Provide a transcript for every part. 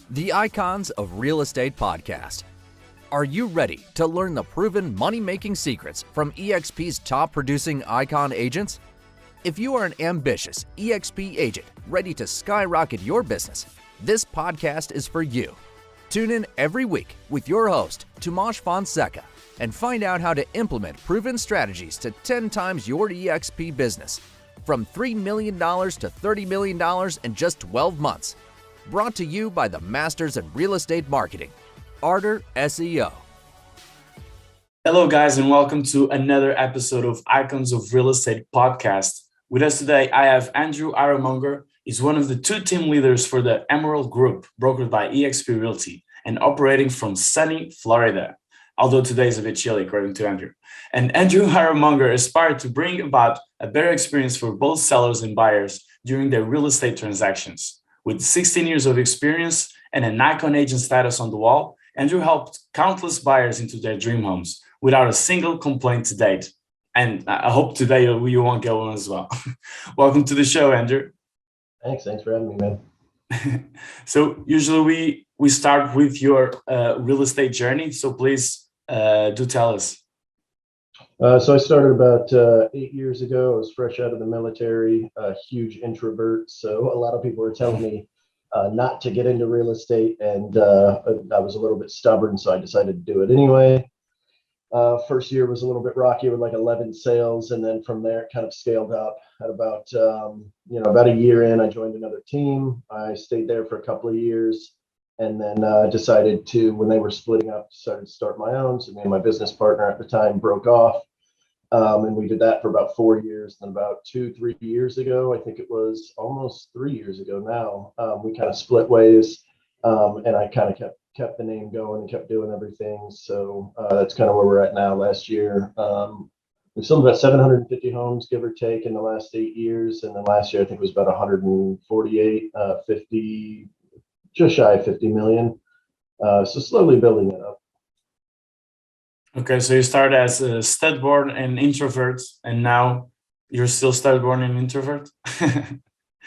the Icons of Real Estate podcast. Are you ready to learn the proven money-making secrets from eXp's top-producing Icon agents? If you are an ambitious eXp agent ready to skyrocket your business, this podcast is for you. Tune in every week with your host, Tomasz Fonseca, and find out how to implement proven strategies to 10 times your eXp business, from $3 million to $30 million in just 12 months. Brought to you by the Masters in Real Estate Marketing, Arter SEO. Hello, guys, and welcome to another episode of Icons of Real Estate podcast. With us today, I have Andrew Iremonger. He's one of the two team leaders for the Emerald Group, brokered by eXp Realty and operating from sunny Florida, although today is a bit chilly, according to Andrew. And Andrew Iremonger aspired to bring about a better experience for both sellers and buyers during their real estate transactions. With 16 years of experience and an Icon agent status on the wall, Andrew helped countless buyers into their dream homes without a single complaint to date. And I hope today you won't get one as well. Welcome to the show, Andrew. Thanks for having me, man. So usually we start with your real estate journey. So please do tell us. So I started about 8 years ago. I was fresh out of the military, a huge introvert. So a lot of people were telling me not to get into real estate, and I was a little bit stubborn, so I decided to do it anyway. First year was a little bit rocky with like 11 sales, and then from there it kind of scaled up. At about about a year in, I joined another team. I stayed there for a couple of years, and then decided to, when they were splitting up, decided to start my own. So me and my business partner at the time broke off, and we did that for about 4 years. Then about 2-3 years ago, I think it was almost 3 years ago now, we kind of split ways, and I kind of kept the name going and kept doing everything. So that's kind of where we're at now. Last year, we've sold about 750 homes, give or take, in the last 8 years. And then last year, I think it was about 148, 50, just shy of 50 million. So slowly building it up. Okay, so you started as a stud-born and introvert, and now you're still stud-born and introvert?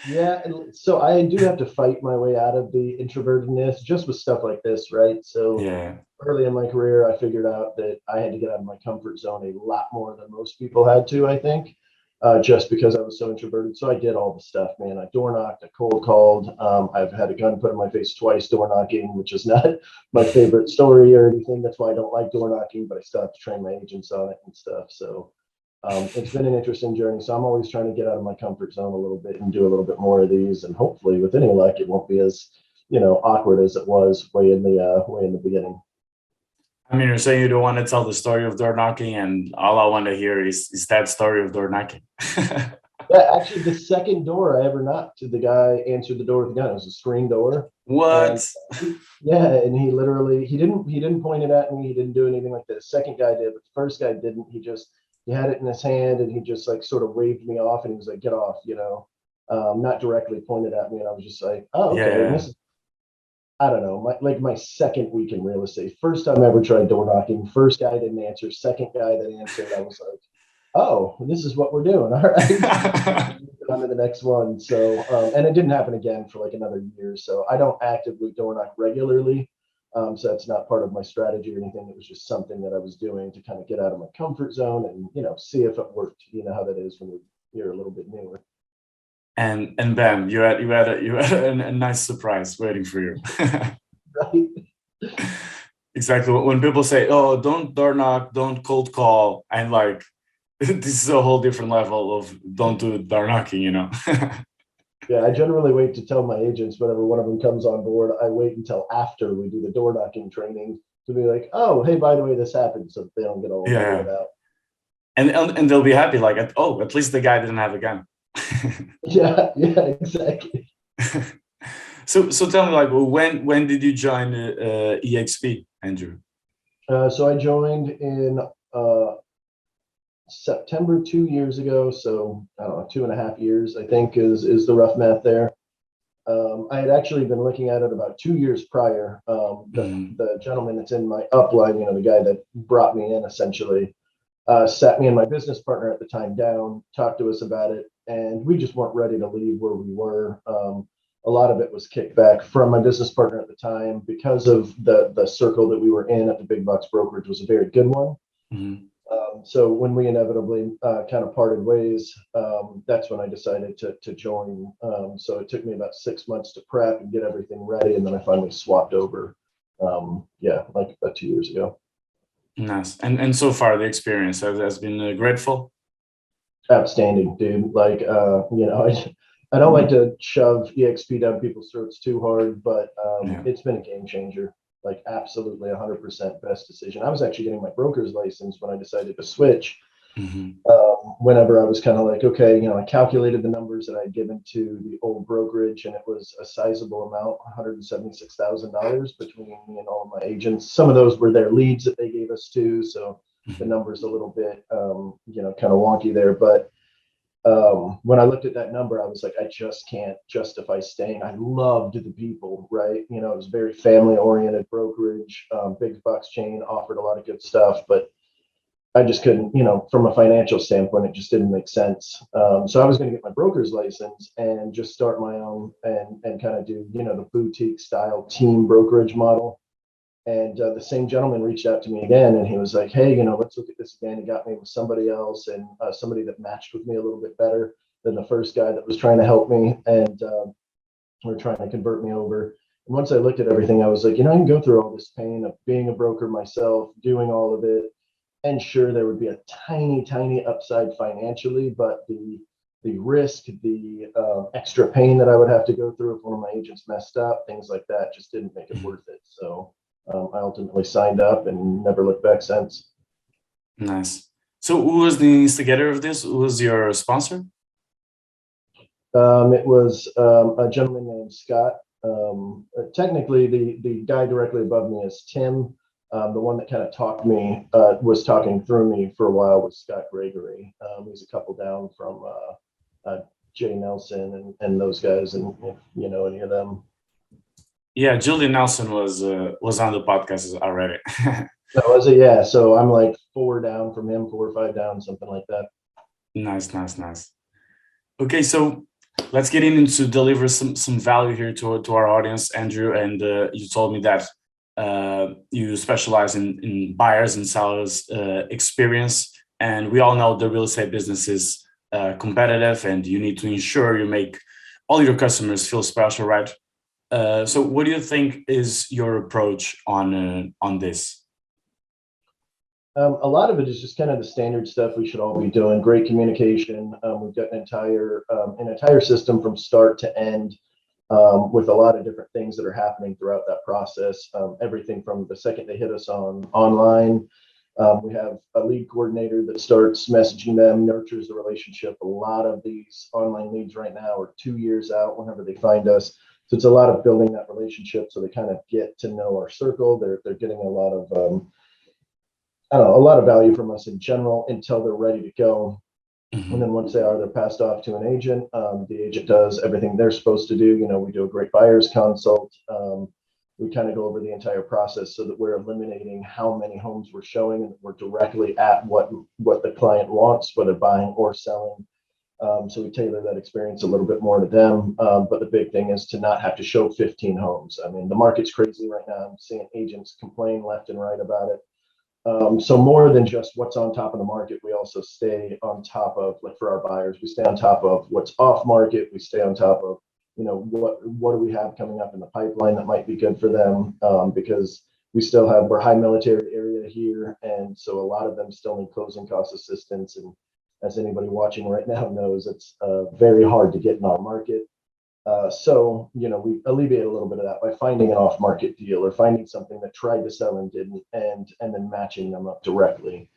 Yeah, so I do have to fight my way out of the introvertedness just with stuff like this, right? So yeah. Early in my career, I figured out that I had to get out of my comfort zone a lot more than most people had to, I think, just because I was so introverted. So I did all the stuff, man. I door knocked, I cold called. I've had a gun put in my face twice door knocking, which is not my favorite story or anything. That's why I don't like door knocking, but I still have to train my agents on it and stuff. So it's been an interesting journey. So I'm always trying to get out of my comfort zone a little bit and do a little bit more of these. And hopefully, with any luck, it won't be as awkward as it was way in the beginning. I mean, you're saying you don't want to tell the story of door knocking, and all I want to hear is that story of door knocking. Yeah, actually, the second door I ever knocked, the guy answered the door with a gun. It was a screen door. What? And he literally he didn't point it at me. He didn't do anything like that. The second guy did, but the first guy didn't. He had it in his hand, and he just like sort of waved me off, and he was like, "Get off," not directly pointed at me. And I was just like, "Oh, okay." Yeah. And this is, I don't know, my second week in real estate. First time I ever tried door knocking. First guy didn't answer. Second guy that answered, I was like, "Oh, this is what we're doing." All right. On to the next one. So, and it didn't happen again for like another year. So I don't actively door knock regularly. So that's not part of my strategy or anything. It was just something that I was doing to kind of get out of my comfort zone and, see if it worked. You know how that is when you're a little bit newer. And bam, you had a nice surprise waiting for you. Right. Exactly. When people say, "Oh, don't door knock, don't cold call," I'm like, this is a whole different level of don't do door knocking, Yeah, I generally wait to tell my agents whenever one of them comes on board. I wait until after we do the door knocking training to be like, "Oh, hey, by the way, this happened," so they don't get all weirded out. And they'll be happy, like, at least the guy didn't have a gun. Yeah, exactly. So tell me, like, when did you join eXp, Andrew? So I joined in September 2 years ago. So I don't know, 2.5 years, I think is the rough math there. I had actually been looking at it about 2 years prior. The gentleman that's in my upline, the guy that brought me in essentially, sat me and my business partner at the time down, talked to us about it, and we just weren't ready to leave where we were. a lot of it was kickback from my business partner at the time because of the circle that we were in at the big box brokerage was a very good one. Mm-hmm. So when we inevitably kind of parted ways, that's when I decided to join. So it took me about 6 months to prep and get everything ready, and then I finally swapped over. Like about 2 years ago. Nice. And so far the experience has been grateful. Outstanding, dude. Like, I don't like to shove EXP down people's throats too hard, but it's been a game changer. Like, absolutely 100% best decision. I was actually getting my broker's license when I decided to switch. Mm-hmm. Whenever I was kind of like, okay, I calculated the numbers that I'd given to the old brokerage, and it was a sizable amount, $176,000 between me and all of my agents. Some of those were their leads that they gave us too, so the number's a little bit, kind of wonky there. But when I looked at that number, I was like, I just can't justify staying. I loved the people, right? It was very family-oriented brokerage, big box chain, offered a lot of good stuff, but I just couldn't, from a financial standpoint, it just didn't make sense. So I was going to get my broker's license and just start my own and kind of do, the boutique style team brokerage model. And the same gentleman reached out to me again, and he was like, hey, let's look at this again. He got me with somebody else, and somebody that matched with me a little bit better than the first guy that was trying to help me. And we're trying to convert me over. And once I looked at everything, I was like, I can go through all this pain of being a broker myself, doing all of it. And sure, there would be a tiny upside financially, but the risk, the extra pain that I would have to go through if one of my agents messed up, things like that, just didn't make it worth it. So I ultimately signed up and never looked back since. Nice. So who was the instigator of this? Who was your sponsor? It was a gentleman named Scott. Technically, the guy directly above me is Tim. The one that kind of was talking through me for a while was Scott Gregory. He's a couple down from Jay Nelson and those guys, and if you know any of them. Yeah, Julie Nelson was on the podcast already. That was it, yeah. So I'm like 4 down from him, 4 or 5 down, something like that. Nice. Okay, so let's get into deliver some value here to our audience, Andrew. And you told me that you specialize in buyers and sellers experience, and we all know the real estate business is competitive, and you need to ensure you make all your customers feel special, right? So what do you think is your approach on this? A lot of it is just kind of the standard stuff we should all be doing. Great communication. We've got an entire system from start to end, with a lot of different things that are happening throughout that process. Everything from the second they hit us online. We have a lead coordinator that starts messaging them, nurtures the relationship. A lot of these online leads right now are 2 years out whenever they find us. So it's a lot of building that relationship so they kind of get to know our circle. They're getting a lot of a lot of value from us in general until they're ready to go. Mm-hmm. And then once they're passed off to an agent. The agent does everything they're supposed to do. We do a great buyer's consult. We kind of go over the entire process so that we're eliminating how many homes we're showing, and we're directly at what the client wants, whether buying or selling. So we tailor that experience a little bit more to them. But the big thing is to not have to show 15 homes. I mean, the market's crazy right now. I'm seeing agents complain left and right about it. So more than just what's on top of the market, we also stay on top of, like for our buyers, we stay on top of what's off market. We stay on top of, what do we have coming up in the pipeline that might be good for them, because we're high military area here. And so a lot of them still need closing cost assistance. And as anybody watching right now knows, it's very hard to get in our market. So we alleviate a little bit of that by finding an off-market deal or finding something that tried to sell and didn't, and then matching them up directly.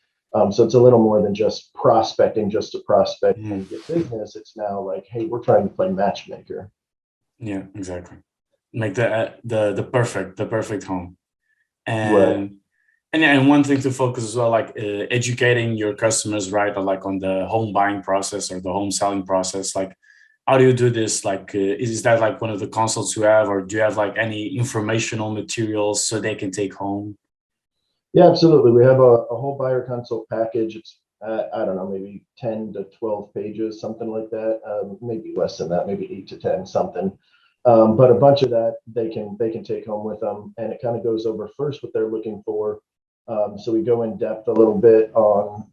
So it's a little more than just prospecting just to prospect and get business. It's now like, hey, we're trying to play matchmaker. Yeah, exactly. Make the perfect home. Right. And one thing to focus as well, like educating your customers, right, or like on the home buying process or the home selling process, like. How do you do this? Like, is that like one of the consults you have, or do you have like any informational materials so they can take home? Yeah, absolutely. We have a whole buyer consult package. It's, I don't know, maybe 10 to 12 pages, something like that. Maybe less than that, maybe 8 to 10, something. But a bunch of that they can take home with them, and it kind of goes over first what they're looking for. So we go in depth a little bit on,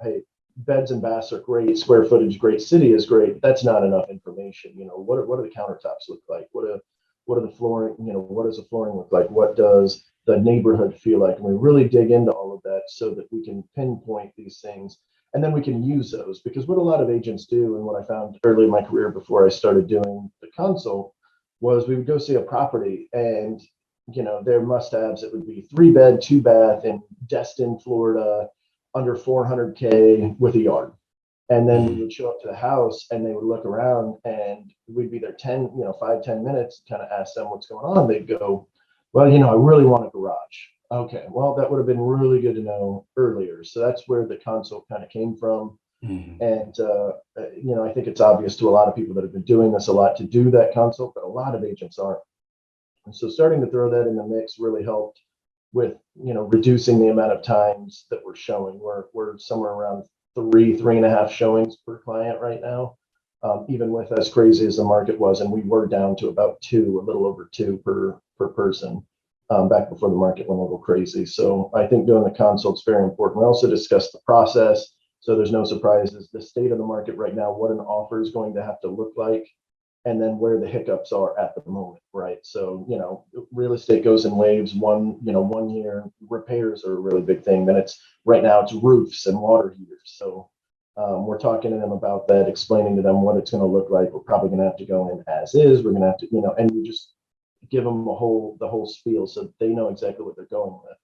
hey, beds and baths are great, square footage great, city is great. That's not enough information. What do the countertops look like? What are the flooring? What does the flooring look like? What does the neighborhood feel like? And we really dig into all of that so that we can pinpoint these things, and then we can use those. Because what a lot of agents do, and what I found early in my career before I started doing the consult, was we would go see a property, and their must-haves, it would be 3-bed, 2-bath in Destin, Florida, under 400K with a yard. And then we would show up to the house, and they would look around, and we'd be there 5-10 minutes, kind of ask them what's going on. They'd go, well, I really want a garage. Okay, well, that would have been really good to know earlier. So that's where the consult kind of came from. And, I think it's obvious to a lot of people that have been doing this a lot to do that consult, but a lot of agents aren't. And so starting to throw that in the mix really helped with, reducing the amount of times that we're showing. We're somewhere around 3.5 showings per client right now, even with as crazy as the market was. And we were down to about 2, a little over 2 per person, back before the market went a little crazy. So I think doing the consult is very important. We also discussed the process, so there's no surprises. The state of the market right now, what an offer is going to have to look like, and then where the hiccups are at the moment, right? So, real estate goes in waves. One year repairs are a really big thing. Then right now it's roofs and water heaters. So we're talking to them about that, explaining to them what it's going to look like. We're probably going to have to go in as is. We're going to have to, and we just give them the whole spiel so that they know exactly what they're going with.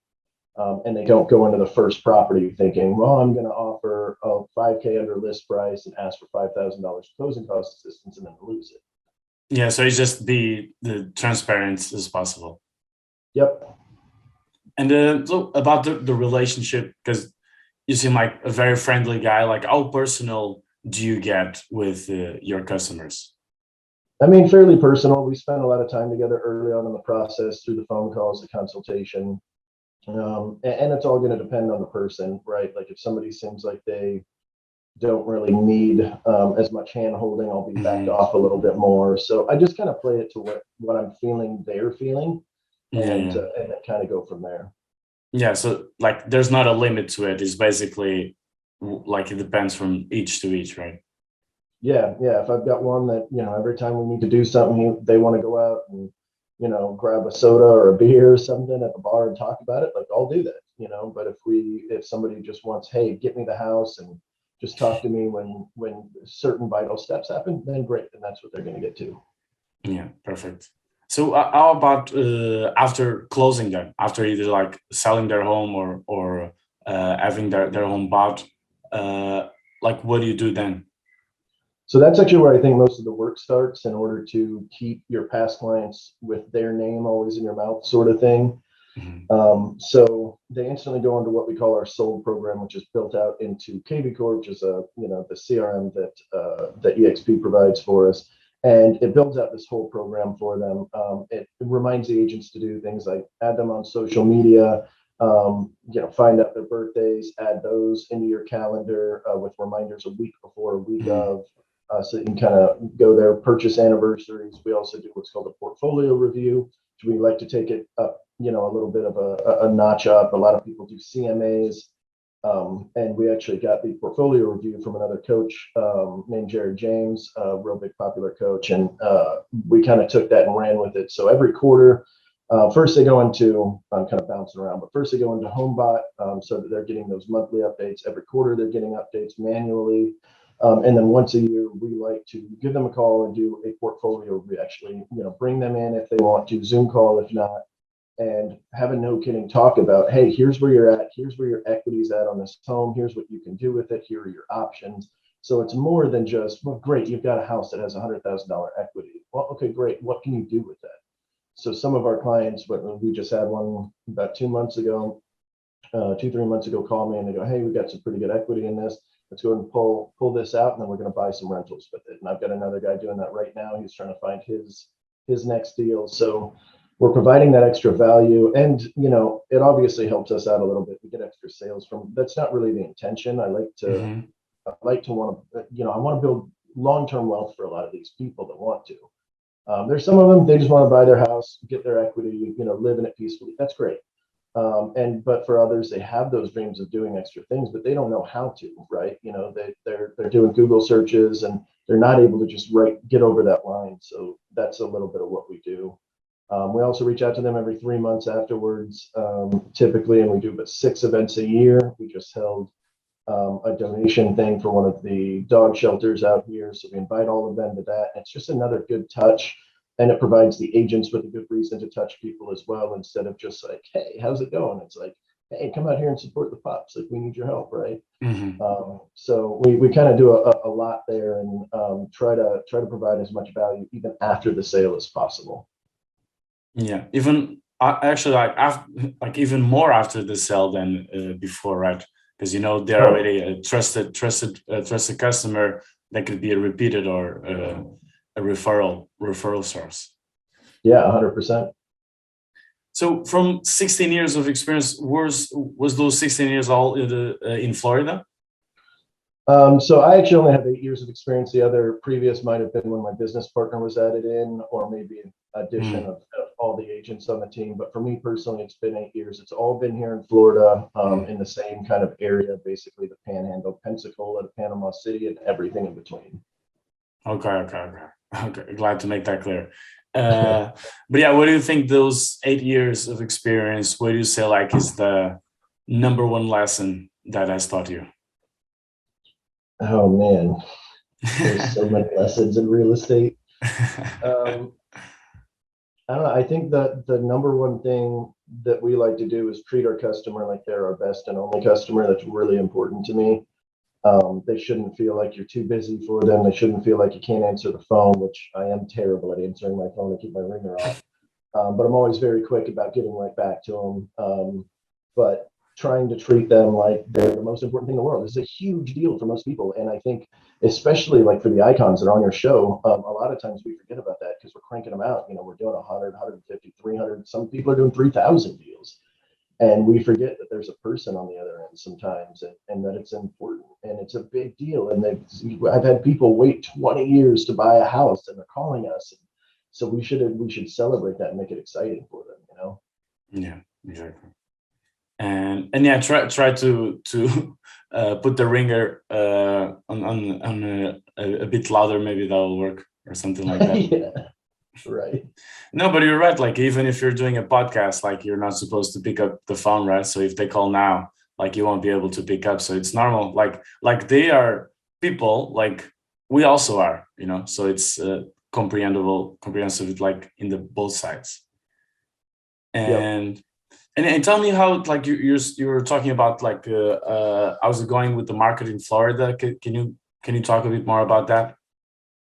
And they don't go into the first property thinking, well, I'm going to offer a 5K under list price and ask for $5,000 closing cost assistance and then lose it. Yeah, so it's just be the transparent as possible. Yep. And so about the relationship, because you seem like a very friendly guy. Like, how personal do you get with your customers? I mean, fairly personal. We spent a lot of time together early on in the process through the phone calls, the consultation. And it's all going to depend on the person, right? Like if somebody seems like they don't really need as much hand holding, I'll be backed off a little bit more. So I just kind of play it to what I'm feeling they're feeling, and then kind of go from there. Yeah, so like there's not a limit to it. It's basically like it depends from each to each, right? Yeah. If I've got one that, every time we need to do something, they want to go out and, grab a soda or a beer or something at the bar and talk about it, like I'll do that, but if somebody just wants, hey, get me the house and just talk to me when certain vital steps happen, then great, then that's what they're going to get to. Yeah, perfect. So how about after closing them, after either like selling their home or having their home bought, like what do you do then? So that's actually where I think most of the work starts, in order to keep your past clients with their name always in your mouth, sort of thing. So they instantly go into what we call our sold program, which is built out into KV Core, which is the CRM that EXP provides for us, and it builds out this whole program for them. It reminds the agents to do things like add them on social media, find out their birthdays, add those into your calendar with reminders a week before, a week of. So you can kind of go there, purchase anniversaries. We also do what's called a portfolio review, which we like to take it up, a little bit of a notch up. A lot of people do CMAs. And we actually got the portfolio review from another coach named Jared James, a real big popular coach. And we kind of took that and ran with it. So every quarter, first they go into, I'm kind of bouncing around, but first they go into HomeBot, so that they're getting those monthly updates. Every quarter they're getting updates manually. And then once a year, we like to give them a call and do a portfolio review. Actually, bring them in if they want to, Zoom call if not, and have a no kidding talk about, hey, here's where you're at, here's where your equity's at on this home, here's what you can do with it, here are your options. So it's more than just, well, great, you've got a house that has $100,000 equity. Well, okay, great, what can you do with that? So some of our clients, we just had one about 2 months ago, 2-3 months ago, call me and they go, hey, we've got some pretty good equity in this. Let's go ahead and pull this out, and then we're going to buy some rentals with it. And I've got another guy doing that right now. He's trying to find his next deal. So we're providing that extra value, and it obviously helps us out a little bit. We get extra sales from. That's not really the intention. I like to want to, I want to build long-term wealth for a lot of these people that want to. There's some of them, they just want to buy their house, get their equity, live in it peacefully. That's great. But for others, they have those dreams of doing extra things, but they don't know how to, right? They're doing Google searches and they're not able to just get over that line. So that's a little bit of what we do. We also reach out to them every 3 months afterwards, typically, and we do about 6 events a year. We just held a donation thing for one of the dog shelters out here. So we invite all of them to that. It's just another good touch. And it provides the agents with a good reason to touch people as well, instead of just like, hey, how's it going? It's like, hey, come out here and support the pups. Like, we need your help, right? So we kind of do a lot there, and try to provide as much value even after the sale as possible. Yeah, even actually, like after, like even more after the sale than before, right? Because they're already a trusted customer that could be a repeated or a referral source. Yeah, 100%. So from 16 years of experience, was those 16 years all in Florida? So I actually only have 8 years of experience. The other previous might have been when my business partner was added in, or maybe an addition of all the agents on the team. But for me personally, it's been 8 years. It's all been here in Florida, in the same kind of area, basically the Panhandle, Pensacola to Panama City, and everything in between. Okay. Glad to make that clear. But yeah, what do you think those 8 years of experience, what do you say like is the number one lesson that has taught you? Oh man, there's so many lessons in real estate. I don't know. I think that the number one thing that we like to do is treat our customer like they're our best and only customer. That's really important to me. They shouldn't feel like you're too busy for them. They shouldn't feel like you can't answer the phone, which I am terrible at answering my phone. I keep my ringer off. But I'm always very quick about getting right back to them. But trying to treat them like they're the most important thing in the world is a huge deal for most people. And I think, especially like for the icons that are on your show, a lot of times we forget about that because we're cranking them out. We're doing 100, 150, 300. Some people are doing 3,000 deals. And we forget that there's a person on the other end sometimes, and that it's important and it's a big deal. And I've had people wait 20 years to buy a house and they're calling us. So we should celebrate that and make it exciting for them, Yeah, exactly. And yeah, try to put the ringer on a bit louder. Maybe that'll work or something like that. Yeah, right. No, but you're right. Like even if you're doing a podcast, like you're not supposed to pick up the phone, right? So if they call now, like you won't be able to pick up. So it's normal. Like they are people, like we also are, So it's comprehensive, like in the both sides. And. Yep. And tell me how, like you were talking about, like how's it going with the market in Florida? Can you talk a bit more about that?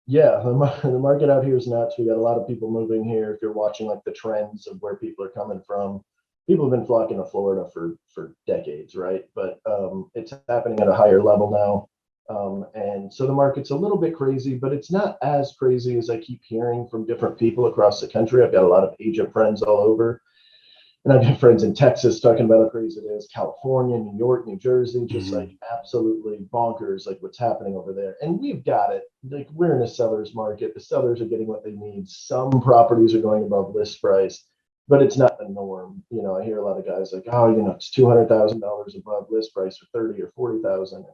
Yeah, the market out here is nuts. We got a lot of people moving here. If you're watching like the trends of where people are coming from, people have been flocking to Florida for decades, right? But it's happening at a higher level now. And so the market's a little bit crazy, but it's not as crazy as I keep hearing from different people across the country. I've got a lot of agent friends all over. And I've got friends in Texas talking about how crazy it is, California, New York, New Jersey, just like absolutely bonkers, like what's happening over there. And we've got it. Like we're in a seller's market. The sellers are getting what they need. Some properties are going above list price, but it's not the norm. I hear a lot of guys like, oh, it's $200,000 above list price for 30 or 40,000.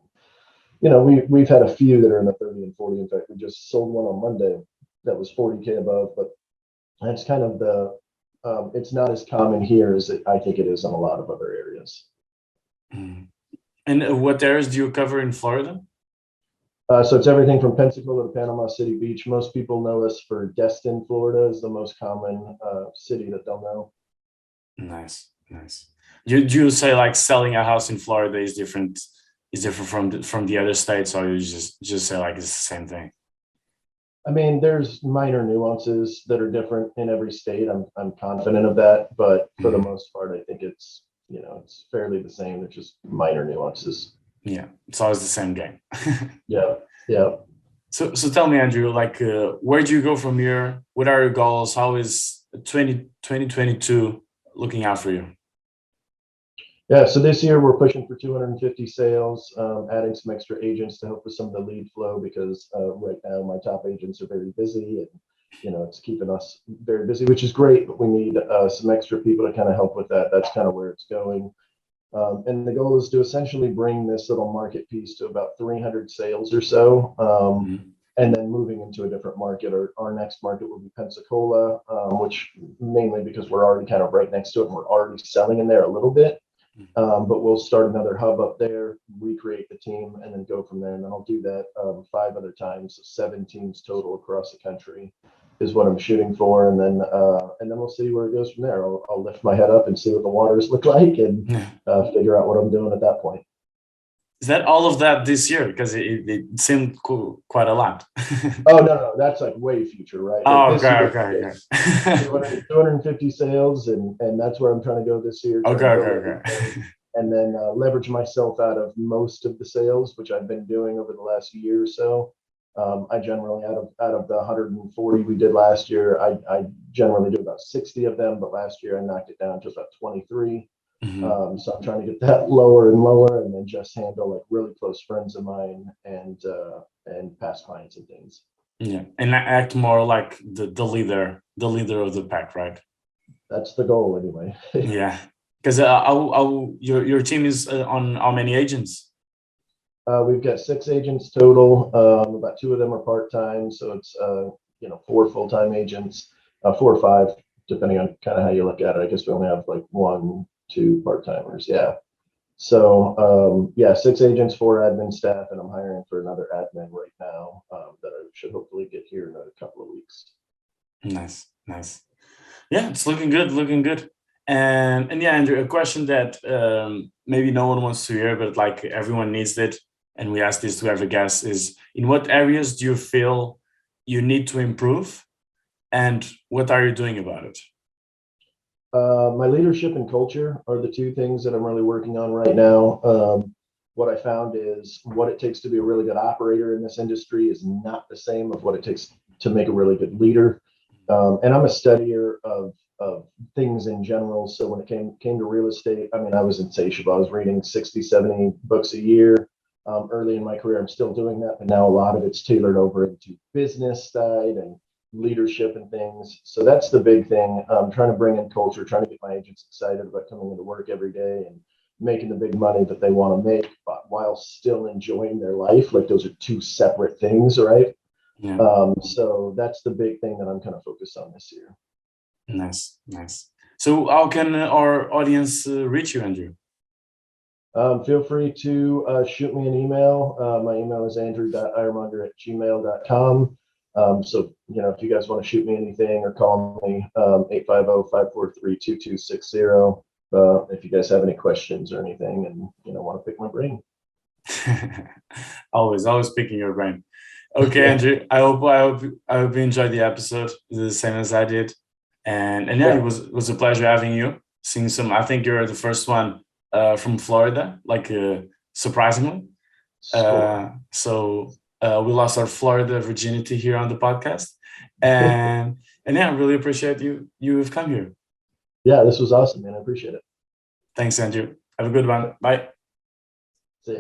And we've had a few that are in the 30 and 40. In fact, we just sold one on Monday that was 40K above, but that's kind of it's not as common here as I think it is in a lot of other areas. And what areas do you cover in Florida? So it's everything from Pensacola to Panama City Beach. Most people know us for Destin, Florida is the most common city that they'll know. Nice. Do you say like selling a house in Florida is different from the other states, or you just say like it's the same thing? I mean, there's minor nuances that are different in every state. I'm confident of that, but for the most part, I think it's fairly the same. It's just minor nuances. Yeah, it's always the same game. Yeah. So tell me, Andrew, like where do you go from here? What are your goals? How is 2022 looking out for you? Yeah, so this year we're pushing for 250 sales, adding some extra agents to help with some of the lead flow because right now my top agents are very busy and it's keeping us very busy, which is great, but we need some extra people to kind of help with that. That's kind of where it's going. And the goal is to essentially bring this little market piece to about 300 sales or so, and then moving into a different market. Our next market will be Pensacola, which mainly because we're already kind of right next to it and we're already selling in there a little bit. But we'll start another hub up there, recreate the team, and then go from there. And then I'll do that 5 other times, so 7 teams total across the country is what I'm shooting for. And then we'll see where it goes from there. I'll lift my head up and see what the waters look like and figure out what I'm doing at that point. Is that all of that this year? Because it seemed cool, quite a lot. Oh, no, that's like way future, right? Oh, Like okay. 250 sales, and that's where I'm trying to go this year. Okay. And then leverage myself out of most of the sales, which I've been doing over the last year or so. I generally, out of the 140 we did last year, I generally do about 60 of them, but last year I knocked it down to about 23. So I'm trying to get that lower and lower, and then just handle like really close friends of mine and past clients and things. Yeah, and act more like the leader of the pack, right? That's the goal, anyway. Yeah, because your team is on how many agents? We've got 6 agents total. About 2 of them are part-time, so it's 4 full-time agents, 4 or 5, depending on kind of how you look at it. I guess we only have like 1, 2 part-timers. Yeah. So 6 agents, 4 admin staff, and I'm hiring for another admin right now that I should hopefully get here in a couple of weeks. Nice. Yeah, it's looking good. And yeah, Andrew, a question that maybe no one wants to hear, but like everyone needs it, and we ask this to every guest, is in what areas do you feel you need to improve, and what are you doing about it? My leadership and culture are the 2 things that I'm really working on right now. What I found is what it takes to be a really good operator in this industry is not the same of what it takes to make a really good leader. And I'm a studier of things in general. So when it came to real estate, I mean, I was insatiable. I was reading 60, 70 books a year. Early in my career, I'm still doing that, but now a lot of it's tailored over into business side and leadership and things. So that's the big thing. Trying to bring in culture, trying to get my agents excited about coming into work every day and making the big money that they want to make, but while still enjoying their life. Like those are 2 separate things, right? Yeah. So that's the big thing that I'm kind of focused on this year. Nice. So how can our audience reach you, Andrew? Feel free to shoot me an email. My email is andrew.iremonger@gmail.com. So, if you guys want to shoot me anything or call me, 850-543-2260. If you guys have any questions or anything and, want to pick my brain. always picking your brain. Okay, Andrew, I hope you enjoyed the episode the same as I did. And yeah, it was a pleasure having you. Seeing I think you're the first one from Florida, like surprisingly. So we lost our Florida virginity here on the podcast, and yeah, I really appreciate you've come here. Yeah, this was awesome, man. I appreciate it. Thanks, Andrew. Have a good one. Bye. See ya.